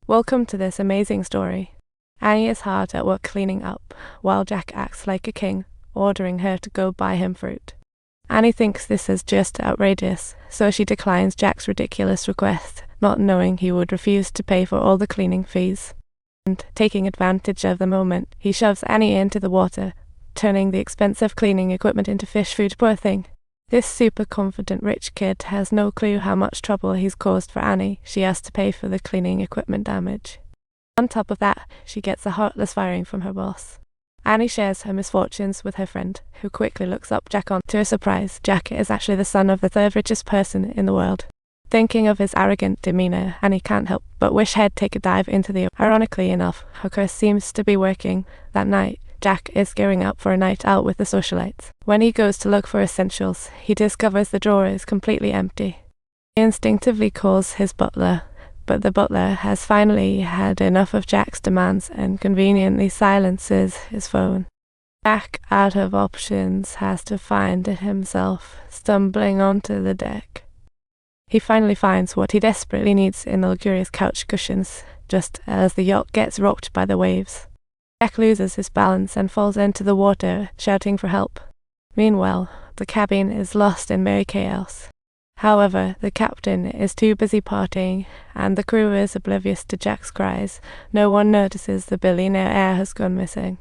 Welcome to this amazing story. Annie is hard at work cleaning up, while Jack acts like a king, ordering her to go buy him fruit. Annie thinks this is just outrageous, so she declines Jack's ridiculous request, not knowing he would refuse to pay for all the cleaning fees. And, taking advantage of the moment, he shoves Annie into the water, turning the expensive cleaning equipment into fish food. Poor thing. This super confident rich kid has no clue how much trouble he's caused for Annie. She has to pay for the cleaning equipment damage. On top of that, she gets a heartless firing from her boss. Annie shares her misfortunes with her friend, who quickly looks up Jack. To her surprise, Jack is actually the son of the third richest person in the world. Thinking of his arrogant demeanor, Annie can't help but wish he'd take a dive into the ocean. Ironically enough, her curse seems to be working. That night, Jack is gearing up for a night out with the socialites. When he goes to look for essentials, he discovers the drawer is completely empty. He instinctively calls his butler, but the butler has finally had enough of Jack's demands and conveniently silences his phone. Jack, out of options, has to find it himself, stumbling onto the deck. He finally finds what he desperately needs in the luxurious couch cushions, just as the yacht gets rocked by the waves. Jack loses his balance and falls into the water, shouting for help. Meanwhile, the cabin is lost in merry chaos. However, the captain is too busy partying, and the crew is oblivious to Jack's cries. No one notices the billionaire heir has gone missing.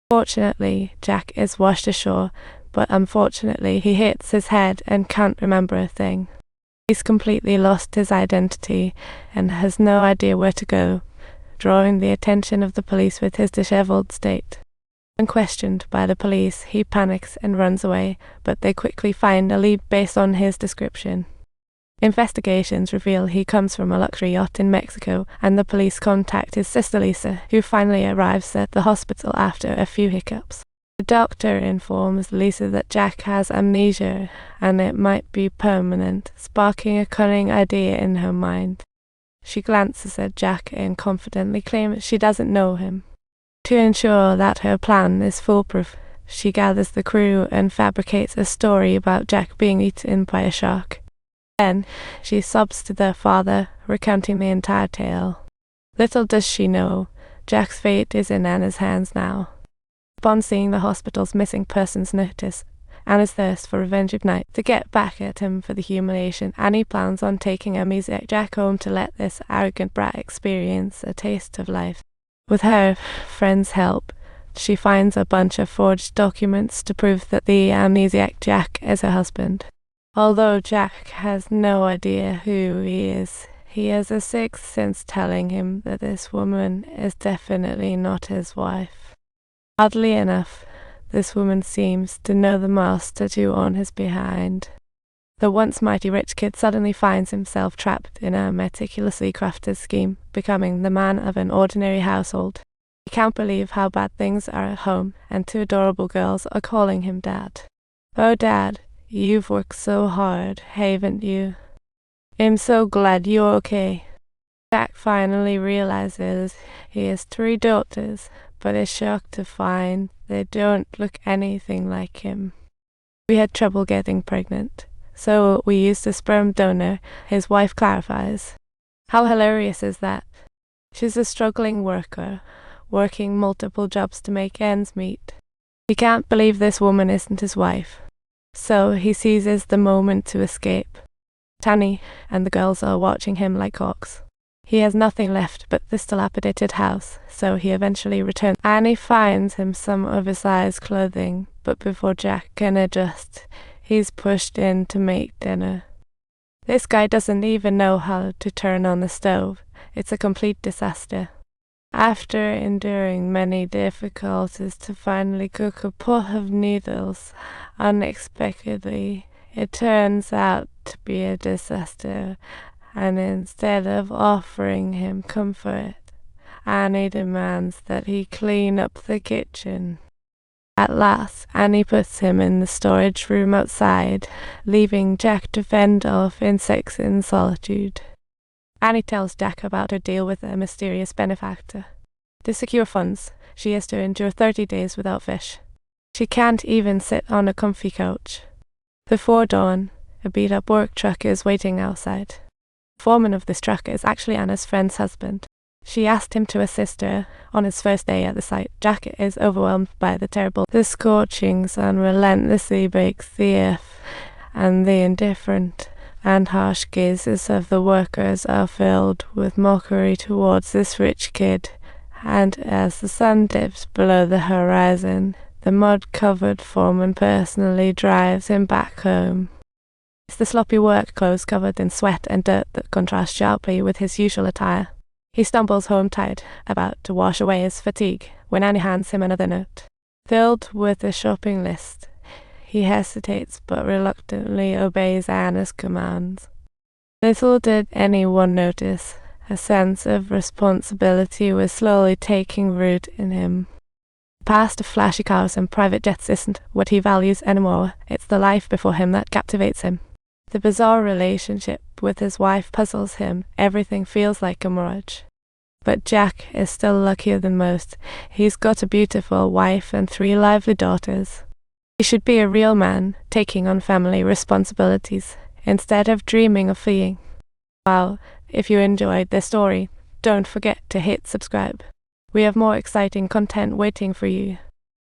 Fortunately, Jack is washed ashore, but unfortunately he hits his head and can't remember a thing. He's completely lost his identity and has no idea where to go, drawing the attention of the police with his disheveled state. When questioned by the police, he panics and runs away, but they quickly find a lead based on his description. Investigations reveal he comes from a luxury yacht in Mexico, and the police contact his sister Lisa, who finally arrives at the hospital after a few hiccups. The doctor informs Lisa that Jack has amnesia, and it might be permanent, sparking a cunning idea in her mind. She glances at Jack and confidently claims she doesn't know him. To ensure that her plan is foolproof, she gathers the crew and fabricates a story about Jack being eaten by a shark. Then, she sobs to their father, recounting the entire tale. Little does she know, Jack's fate is in Anna's hands now. Upon seeing the hospital's missing persons notice, Anna's thirst for revenge ignites. To get back at him for the humiliation, Annie plans on taking amnesiac Jack home to let this arrogant brat experience a taste of life. With her friend's help, she finds a bunch of forged documents to prove that the amnesiac Jack is her husband. Although Jack has no idea who he is, he has a sixth sense telling him that this woman is definitely not his wife. Oddly enough, this woman seems to know the Mars tattoo on his behind. The once mighty rich kid suddenly finds himself trapped in a meticulously crafted scheme, becoming the man of an ordinary household. He can't believe how bad things are at home, and two adorable girls are calling him Dad. "Oh, Dad, you've worked so hard, haven't you? I'm so glad you're okay." Jack finally realizes he has 3 daughters, but is shocked to find they don't look anything like him. "We had trouble getting pregnant, so we used a sperm donor," his wife clarifies. How hilarious is that? She's a struggling worker, working multiple jobs to make ends meet. He can't believe this woman isn't his wife, so he seizes the moment to escape. Tanny and the girls are watching him like hawks. He has nothing left but this dilapidated house, so he eventually returns. Annie finds him some of his size clothing, but before Jack can adjust, he's pushed in to make dinner. This guy doesn't even know how to turn on the stove. It's a complete disaster. After enduring many difficulties to finally cook a pot of noodles, unexpectedly, it turns out to be a disaster, and instead of offering him comfort, Annie demands that he clean up the kitchen. At last, Annie puts him in the storage room outside, leaving Jack to fend off insects in solitude. Annie tells Jack about her deal with a mysterious benefactor. To secure funds, she has to endure 30 days without fish. She can't even sit on a comfy couch. Before dawn, a beat-up work truck is waiting outside. The foreman of this truck is actually Anna's friend's husband. She asked him to assist her on his first day at the site. Jack is overwhelmed by the scorching sun relentlessly bakes the earth, and the indifferent and harsh gazes of the workers are filled with mockery towards this rich kid. And as the sun dips below the horizon, the mud-covered foreman personally drives him back home. It's the sloppy work clothes covered in sweat and dirt that contrast sharply with his usual attire. He stumbles home tired, about to wash away his fatigue, when Annie hands him another note. Filled with a shopping list, he hesitates but reluctantly obeys Anna's commands. Little did anyone notice, a sense of responsibility was slowly taking root in him. The past of flashy cars and private jets isn't what he values anymore, it's the life before him that captivates him. The bizarre relationship with his wife puzzles him, everything feels like a mirage. But Jack is still luckier than most. He's got a beautiful wife and 3 lively daughters. He should be a real man, taking on family responsibilities, instead of dreaming of fleeing. Well, if you enjoyed this story, don't forget to hit subscribe. We have more exciting content waiting for you.